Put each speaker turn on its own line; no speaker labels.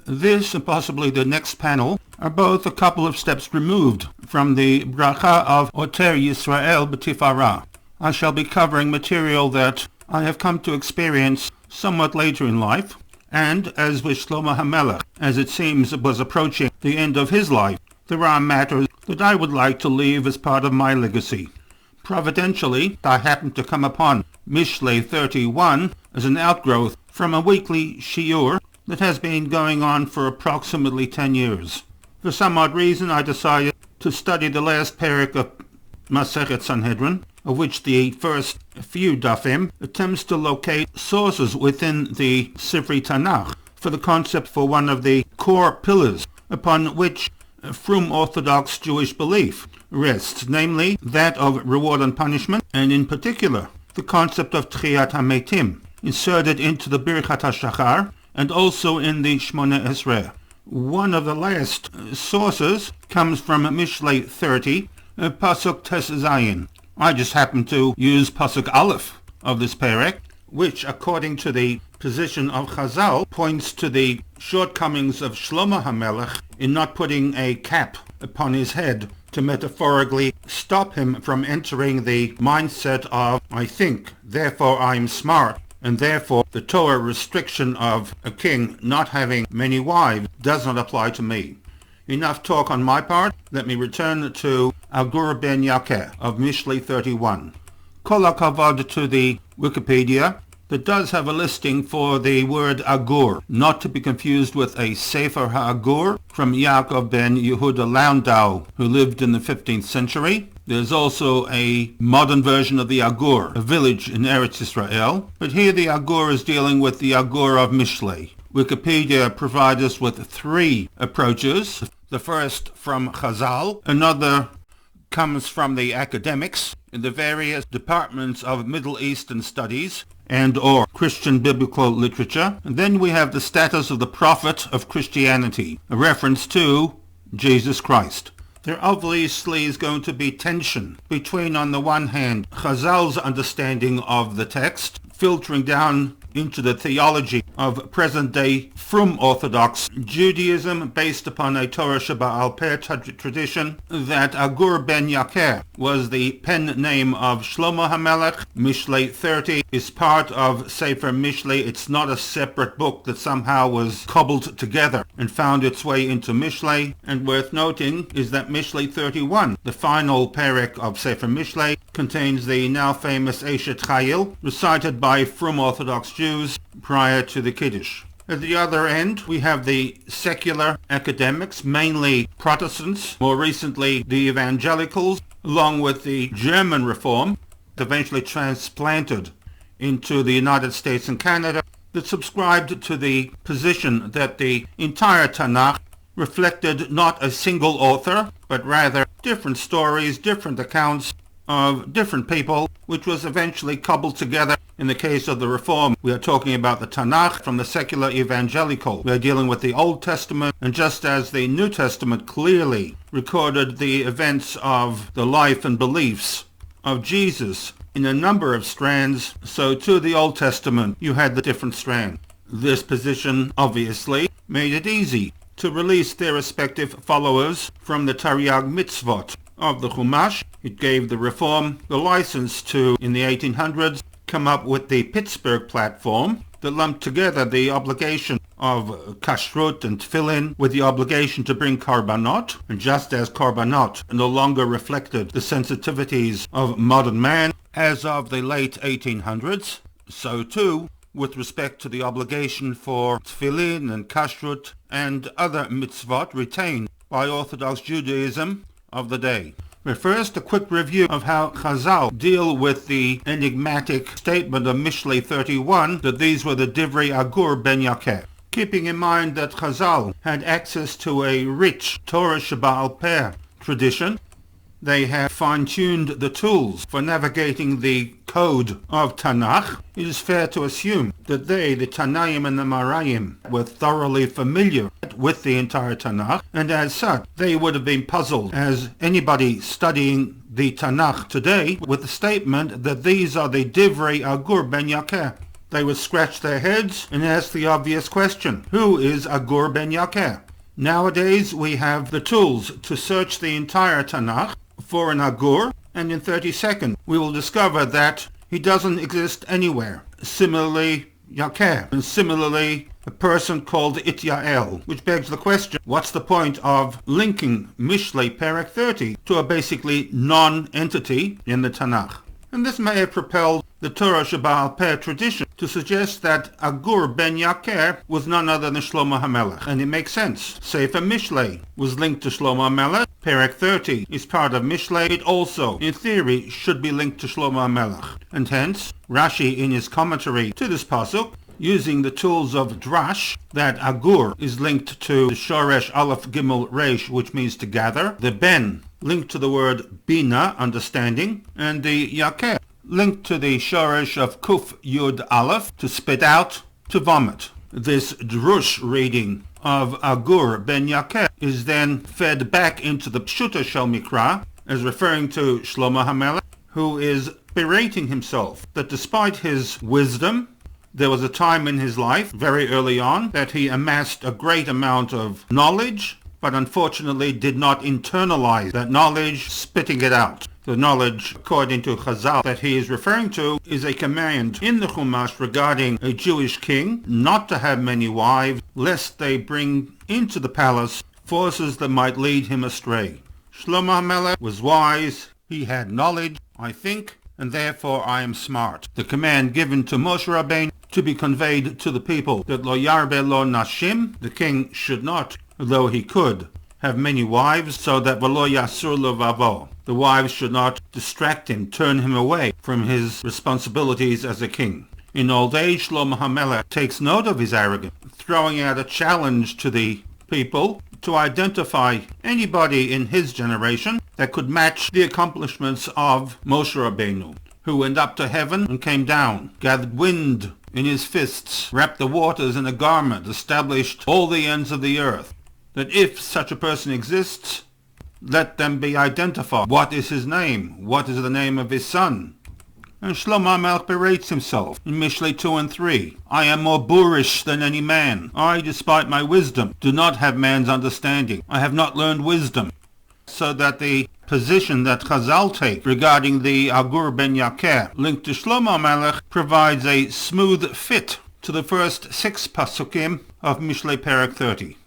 This and possibly the next panel are both a couple of steps removed from the bracha of Oter Yisrael B'Tifara. I shall be covering material that I have come to experience somewhat later in life, and as with Shlomo HaMelech, as it seems was approaching the end of his life, there are matters that I would like to leave as part of my legacy. Providentially, I happened to come upon MISHLEI 31 as an outgrowth from a weekly shiur that has been going on for approximately 10 years. For some odd reason, I decided to study the last parak of Masechet Sanhedrin, of which the first few dafim attempts to locate sources within the Sifrei Tanakh for the concept for one of the core pillars upon which frum Orthodox Jewish belief rests, namely that of reward and punishment, and in particular the concept of Tchiyat HaMetim, inserted into the Birchat HaShachar and also in the Shmona Esrei. One of the last sources comes from MISHLEI 30, Pasuk Tes Zayin. I just happen to use Pasuk Aleph of this parak, which, according to the position of Chazal, points to the shortcomings of Shlomo HaMelech in not putting a cap upon his head to metaphorically stop him from entering the mindset of, I think, therefore I'm smart, and therefore the Torah restriction of a king not having many wives does not apply to me. Enough talk on my part. Let me return to Agur ben Yakeh of MISHLEI 31. Kol hakavod to the Wikipedia that does have a listing for the word Agur, not to be confused with a Sefer HaAgur from Yaakov ben Yehuda Landau, who lived in the 15th century. There's also a modern version of the Agur, a village in Eretz Israel, but here the Agur is dealing with the Agur of MISHLEI. Wikipedia provides us with three approaches. The first from Chazal, another comes from the academics in the various departments of Middle Eastern studies and or Christian biblical literature. And then we have the status of the prophet of Christianity, a reference to Jesus Christ. There obviously is going to be tension between, on the one hand, Chazal's understanding of the text, filtering down into the theology of present-day frum Orthodox Judaism based upon a Torah Sheba'al Peh tradition, that Agur ben Yakeh was the pen name of Shlomo HaMelech. MISHLEI 30 is part of Sefer MISHLEI. It's not a separate book that somehow was cobbled together and found its way into MISHLEI. And worth noting is that MISHLEI 31, the final parak of Sefer MISHLEI, contains the now famous Eshet Chayil, recited by frum Orthodox Jews prior to the Kiddush. At the other end, we have the secular academics, mainly Protestants, more recently the evangelicals, along with the German Reform, eventually transplanted into the United States and Canada, that subscribed to the position that the entire Tanakh reflected not a single author, but rather different stories, different accounts of different people, which was eventually cobbled together. In the case of the Reform, we are talking about the Tanakh. From the secular evangelical, we are dealing with the Old Testament, and just as the New Testament clearly recorded the events of the life and beliefs of Jesus in a number of strands, so too the Old Testament, you had the different strands. This position obviously made it easy to release their respective followers from the Taryag mitzvot of the Chumash. It gave the Reform the license to, in the 1800s, come up with the Pittsburgh platform that lumped together the obligation of kashrut and tefillin with the obligation to bring korbanot. And just as korbanot no longer reflected the sensitivities of modern man as of the late 1800s, so too with respect to the obligation for tefillin and kashrut and other mitzvot retained by Orthodox Judaism of the day. But first, a quick review of how Chazal deal with the enigmatic statement of MISHLEI 31 that these were the Divrei Agur ben Yakeh. Keeping in mind that Chazal had access to a rich Torah Sheba'al Peh tradition, they have fine-tuned the tools for navigating the code of Tanakh. It is fair to assume that they, the Tanaim and the Marayim, were thoroughly familiar with the entire Tanakh, and as such, they would have been puzzled as anybody studying the Tanakh today with the statement that these are the Divrei Agur ben Yakeh. they would scratch their heads and ask the obvious question, who is Agur ben Yakeh? Nowadays we have the tools to search the entire Tanakh for an Agur, and in 30 seconds we will discover that he doesn't exist anywhere. Similarly, Yakeh, and similarly a person called Ityael, which begs the question, what's the point of linking MISHLEI Perek 30 to a basically non-entity in the Tanakh? And this may have propelled the Torah Shebaal Peh tradition to suggest that Agur ben Yakeh was none other than Shlomo HaMelech. And it makes sense. Sefer MISHLEI was linked to Shlomo HaMelech. Perek 30 is part of MISHLEI. It also, in theory, should be linked to Shlomo HaMelech. And hence, Rashi, in his commentary to this pasuk, using the tools of Drash, that Agur is linked to the Shoresh Aleph Gimel Resh, which means to gather, the Ben linked to the word Bina, understanding, and the Yakeh linked to the Shoresh of Kuf Yud Aleph, to spit out, to vomit. This Drush reading of Agur ben Yakeh is then fed back into the Pshuta Shel Mikra as referring to Shlomo HaMelech, who is berating himself that despite his wisdom, there was a time in his life, very early on, that he amassed a great amount of knowledge, but unfortunately did not internalize that knowledge, spitting it out. The knowledge, according to Chazal, that he is referring to is a command in the Chumash regarding a Jewish king not to have many wives, lest they bring into the palace forces that might lead him astray. Shlomo HaMelech was wise, he had knowledge, I think, and therefore I am smart. The command given to Moshe Rabbeinu to be conveyed to the people that lo yarbe lo nashim, the king should not, though he could, have many wives, so that v'lo yasur levavo, the wives should not distract him, turn him away from his responsibilities as a king. In old age, Shlomo HaMelech takes note of his arrogance, throwing out a challenge to the people to identify anybody in his generation that could match the accomplishments of Moshe Rabbeinu, who went up to heaven and came down, gathered wind in his fists, wrapped the waters in a garment, established all the ends of the earth. That if such a person exists, let them be identified. What is his name? What is the name of his son? And Shlomo HaMelech berates himself in MISHLEI 2 and 3. I am more boorish than any man. I, despite my wisdom, do not have man's understanding. I have not learned wisdom. So that the position that Chazal take regarding the Agur ben Yakeh linked to Shlomo HaMelech provides a smooth fit to the first 6 pasukim of MISHLEI Perek 30.